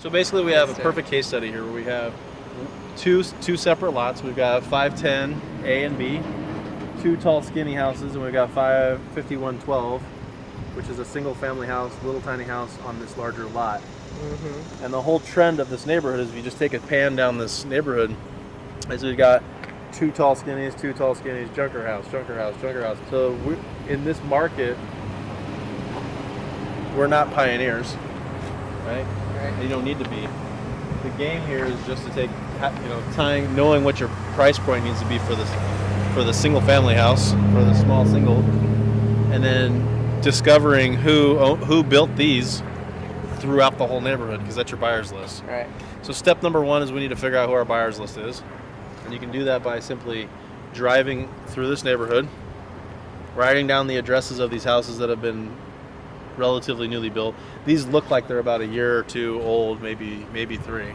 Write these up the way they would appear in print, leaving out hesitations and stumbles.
So basically we have a perfect case study here where we have two separate lots. We've got 510 A and B, 2 tall skinny houses, and we've got 5112, which is a single family house, little tiny house on this larger lot. Mm-hmm. And the whole trend of this neighborhood is if you just take a pan down this neighborhood, is we've got 2 tall skinnies, junker house. So in this market, we're not pioneers, right? You don't need to be. The game here is just to take, knowing what your price point needs to be for the single family house, for the small single, and then discovering who built these throughout the whole neighborhood, because that's your buyer's list. Right. So step number 1 is we need to figure out who our buyer's list is. And you can do that by simply driving through this neighborhood, writing down the addresses of these houses that have been relatively newly built. These look like they're about a year or 2 old, maybe 3,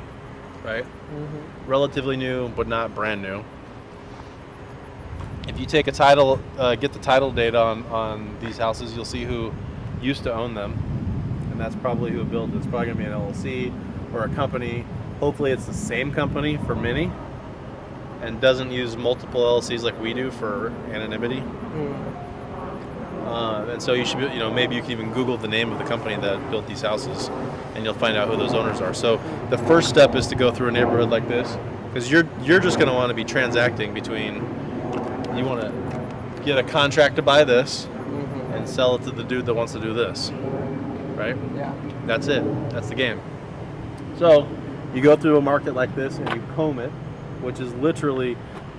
right? Mm-hmm. Relatively new, but not brand new. If you take a title, get the title data on these houses, you'll see who used to own them, and that's probably who built it. It's probably going to be an LLC or a company. Hopefully it's the same company for many and doesn't use multiple LLCs like we do for anonymity. And so you should be, maybe you can even Google the name of the company that built these houses, and you'll find out who those owners are. So the first step is to go through a neighborhood like this, because you're just going to want to be transacting between, you want to get a contract to buy this and sell it to the dude that wants to do this, right? Yeah. That's it. That's the game. So you go through a market like this and you comb it, which is literally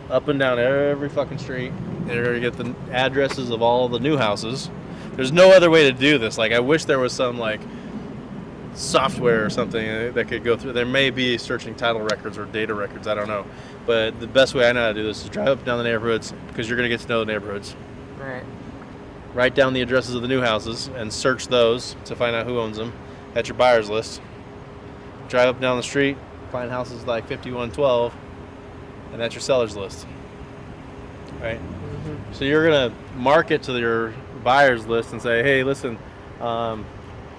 up and down every fucking street. And you're going to get the addresses of all the new houses. There's no other way to do this. Like, I wish there was some, software or something that could go through. There may be searching title records or data records. I don't know. But the best way I know how to do this is drive up and down the neighborhoods, because you're going to get to know the neighborhoods. Right. Write down the addresses of the new houses and search those to find out who owns them. That's your buyer's list. Drive up and down the street, find houses like 5112, and that's your seller's list, right? Mm-hmm. So you're going to market to your buyer's list and say, hey, listen, I've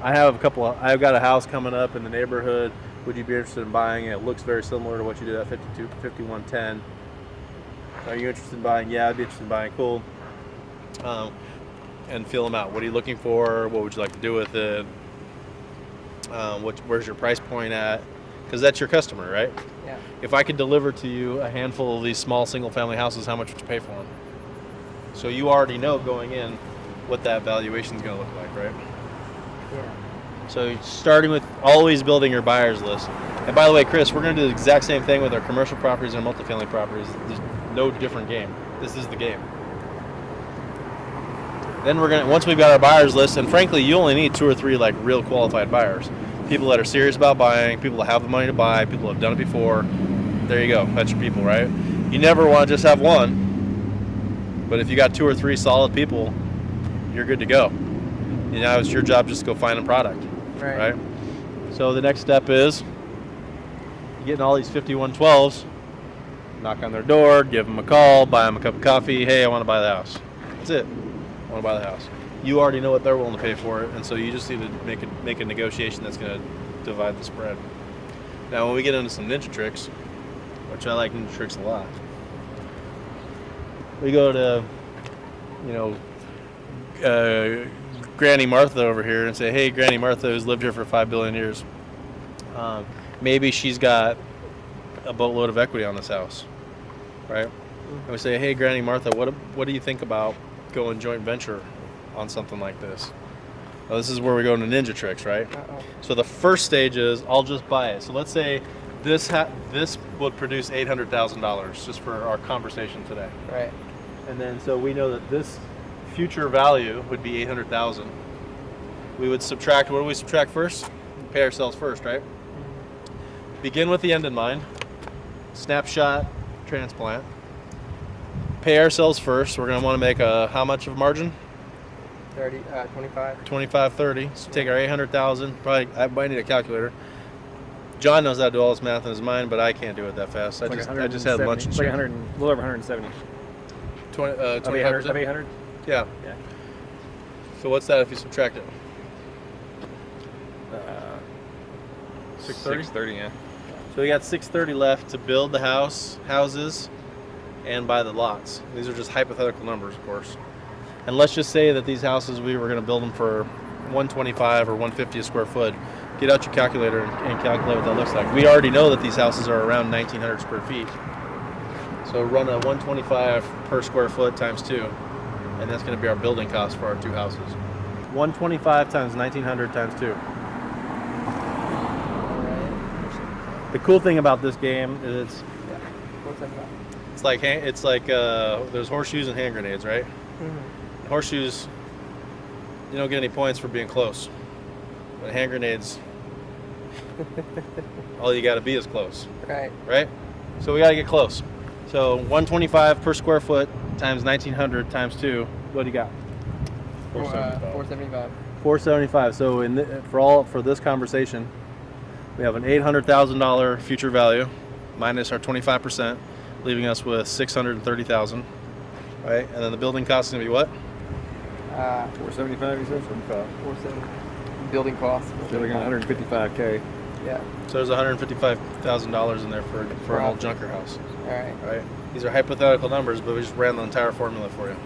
got a house coming up in the neighborhood. Would you be interested in buying it? It looks very similar to what you did at 5110. Are you interested in buying? Yeah, I'd be interested in buying. Cool. And feel them out. What are you looking for? What would you like to do with it? Where's your price point at? Because that's your customer, right? Yeah. If I could deliver to you a handful of these small single-family houses, how much would you pay for them? So you already know going in what that valuation is going to look like, right? Yeah. So starting with always building your buyer's list. And by the way, Chris, we're going to do the exact same thing with our commercial properties and multifamily properties. There's no different game. This is the game. Then once we've got our buyer's list, and frankly, you only need 2 or 3 real qualified buyers. People that are serious about buying, people that have the money to buy, people that have done it before. There you go. That's your people, right? You never want to just have one, but if you got 2 or 3 solid people, you're good to go. It's your job just to go find a product, right? So the next step is getting all these 5112s, knock on their door, give them a call, buy them a cup of coffee. Hey, I want to buy the house. That's it. I want to buy the house. You already know what they're willing to pay for it, and so you just need to make a negotiation that's going to divide the spread. Now, when we get into some ninja tricks, which I like ninja tricks a lot, we go to, Granny Martha over here and say, hey, Granny Martha, who's lived here for 5 billion years, maybe she's got a boatload of equity on this house, right? And we say, hey, Granny Martha, what do you think about going joint venture on something like this? Well, this is where we go into ninja tricks, right? So the first stage is I'll just buy it. So let's say this would produce $800,000 just for our conversation today. Right. And then so we know that this future value would be $800,000. We would subtract. What do we subtract first? Pay ourselves first, right? Begin with the end in mind. Snapshot, transplant. Pay ourselves first. We're going to want to make how much of margin? 25. 25, 30. So take our 800,000. Probably I might need a calculator. John knows how to do all this math in his mind, but I can't do it that fast. I just had lunch and shit. Like a little over 170. 800? Yeah. So what's that if you subtract it? 630? 630, yeah. So we got 630 left to build the houses, and buy the lots. These are just hypothetical numbers, of course. And let's just say that these houses, we were going to build them for 125 or 150 a square foot. Get out your calculator and calculate what that looks like. We already know that these houses are around 1,900 square feet. So run a 125 per square foot times 2, and that's going to be our building cost for our 2 houses. 125 times 1,900 times 2. The cool thing about this game is What's that about? it's like there's horseshoes and hand grenades, right? Mm-hmm. Horseshoes, you don't get any points for being close. But hand grenades, all you got to be is close. Right? So we got to get close. So 125 per square foot times 1,900 times 2. What do you got? 475. 475. So for this conversation, we have an $800,000 future value minus our 25%, leaving us with $630,000. Right? And then the building cost is going to be what? 475, you said? 75. 470. Building costs. Building 155K. Yeah. So there's $155,000 in there for an old junker house. All right. Right? These are hypothetical numbers, but we just ran the entire formula for you.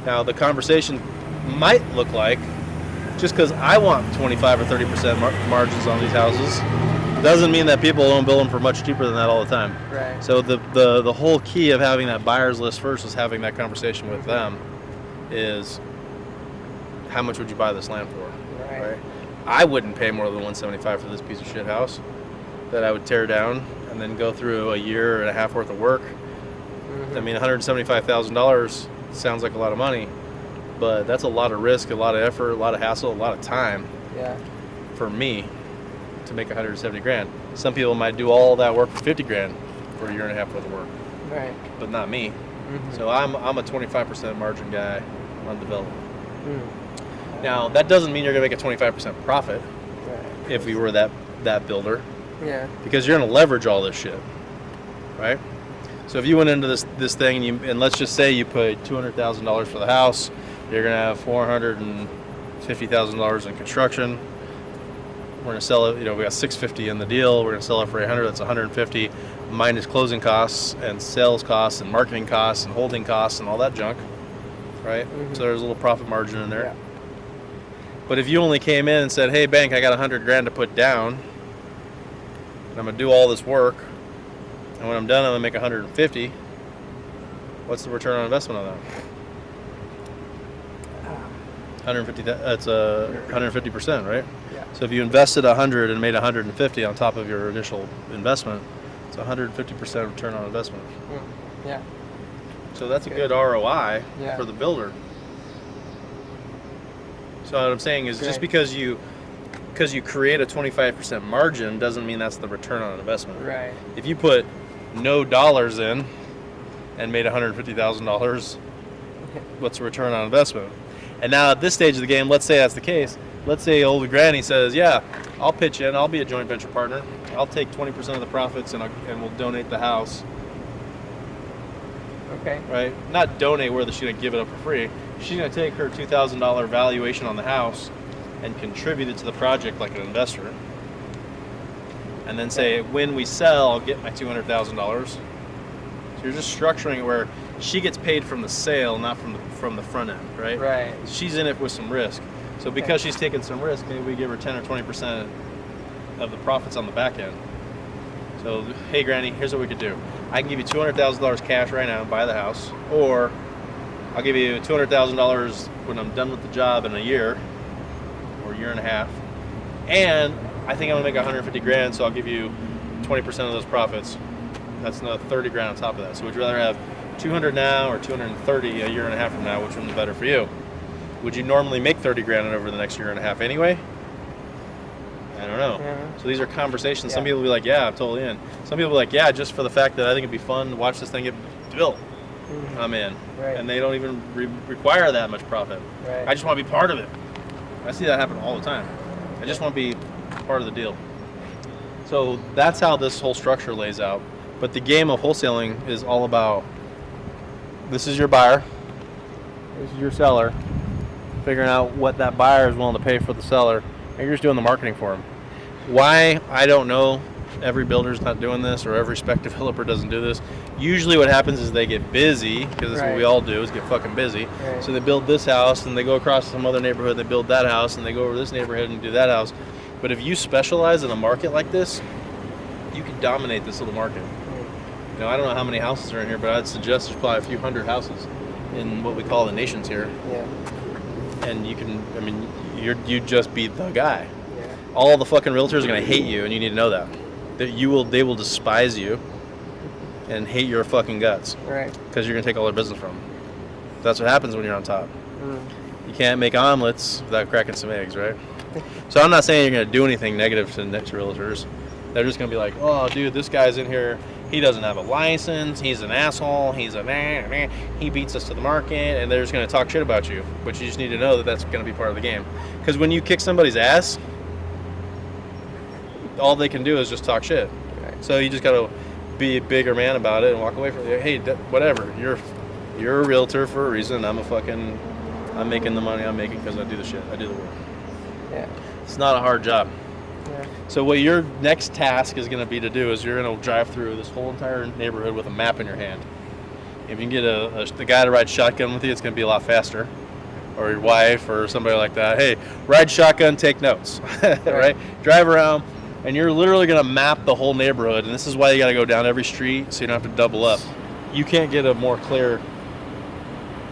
Now the conversation might look like, just because I want 25 or 30% margins on these houses, doesn't mean that people don't build them for much cheaper than that all the time. Right. So the whole key of having that buyer's list first is having that conversation with them is, how much would you buy this land for? Right? I wouldn't pay more than 175 for this piece of shit house that I would tear down and then go through a year and a half worth of work. I mean, $175,000 sounds like a lot of money, but that's a lot of risk, a lot of effort, a lot of hassle, a lot of time. Yeah. For me to make 170 grand. Some people might do all that work for 50 grand for a year and a half worth of work. Right. But not me. So I'm a 25% margin guy on development. Now that doesn't mean you're gonna make a 25% profit if we were that builder. Yeah. Because you're gonna leverage all this shit, right? So if you went into this thing and let's just say you put $200,000 for the house, you're gonna have $450,000 in construction. We're gonna sell it. We got $650 in the deal. We're gonna sell it for $800. That's $150 minus closing costs and sales costs and marketing costs and holding costs and all that junk, right? So there's a little profit margin in there. Yeah. But if you only came in and said, "Hey, bank, I got 100 grand to put down, and I'm gonna do all this work, and when I'm done, I'm gonna make 150." What's the return on investment on that? 150. That's 150%, right? Yeah. So if you invested 100 and made 150 on top of your initial investment, it's 150% return on investment. Yeah. So that's a good ROI for the builder. So what I'm saying is, just because you create a 25% margin doesn't mean that's the return on investment. Right. If you put no dollars in and made $150,000, what's the return on investment? And now at this stage of the game, let's say that's the case. Let's say old granny says, "Yeah, I'll pitch in. I'll be a joint venture partner. I'll take 20% of the profits and we'll donate the house." Okay. Right? Not donate where she's going to give it up for free. She's going to take her $2,000 valuation on the house and contribute it to the project like an investor. And then say, when we sell, I'll get my $200,000. So you're just structuring it where she gets paid from the sale, not from the front end, right? Right. She's in it with some risk. So because she's taking some risk, maybe we give her 10 or 20% of the profits on the back end. So, hey, Granny, here's what we could do. I can give you $200,000 cash right now and buy the house, or I'll give you $200,000 when I'm done with the job in a year or a year and a half, and I think I'm gonna make 150 grand, so I'll give you 20% of those profits. That's another 30 grand on top of that. So would you rather have 200 now or 230 a year and a half from now? Which one's better for you? Would you normally make 30 grand over the next year and a half anyway? I don't know. So these are conversations. Some people will be like, "Yeah, I'm totally in." Some people will be like, "Yeah, just for the fact that I think it'd be fun to watch this thing get built, I'm in." And they don't even require that much profit. I just want to be part of it. I see that happen all the time. I just want to be part of the deal. So that's how this whole structure lays out. But the game of wholesaling is all about, this is your buyer, this is your seller, figuring out what that buyer is willing to pay for the seller, and you're just doing the marketing for them. Why? I don't know. Every builder's not doing this, or every spec developer doesn't do this. Usually what happens is they get busy, because that's what we all do, is get fucking busy. Right. So they build this house, and they go across to some other neighborhood, they build that house, and they go over this neighborhood and do that house. But if you specialize in a market like this, you can dominate this little market. You know, I don't know how many houses are in here, but I'd suggest there's probably a few hundred houses in what we call the nations here. Yeah. And you can, I mean, you'd just be the guy. Yeah. All the fucking realtors are gonna hate you, and you need to know that. They will despise you and hate your fucking guts. Right. Because you're gonna take all their business from them. That's what happens when you're on top. Mm. You can't make omelets without cracking some eggs, right? So I'm not saying you're gonna do anything negative to next realtors. They're just gonna be like, oh, dude, this guy's in here. He doesn't have a license. He's an asshole. He's a man. He beats us to the market, and they're just gonna talk shit about you. But you just need to know that that's gonna be part of the game. Because when you kick somebody's ass, all they can do is just talk shit. Right. So you just gotta be a bigger man about it and walk away from it. Hey, whatever. You're a realtor for a reason. I'm making the money I'm making because I do the shit. I do the work. Yeah. It's not a hard job. Yeah. So what your next task is going to be to do is you're going to drive through this whole entire neighborhood with a map in your hand. If you can get the guy to ride shotgun with you, it's going to be a lot faster. Or your wife or somebody like that. Hey, ride shotgun, take notes. Right? Drive around, and you're literally going to map the whole neighborhood. And this is why you got to go down every street so you don't have to double up. You can't get a more clear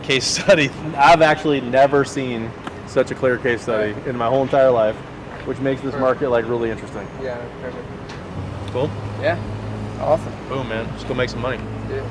case study. I've actually never seen such a clear case study in my whole entire life, which makes this market like really interesting. Yeah. Perfect. Cool. Yeah. Awesome. Boom, man. Just go make some money. Dude.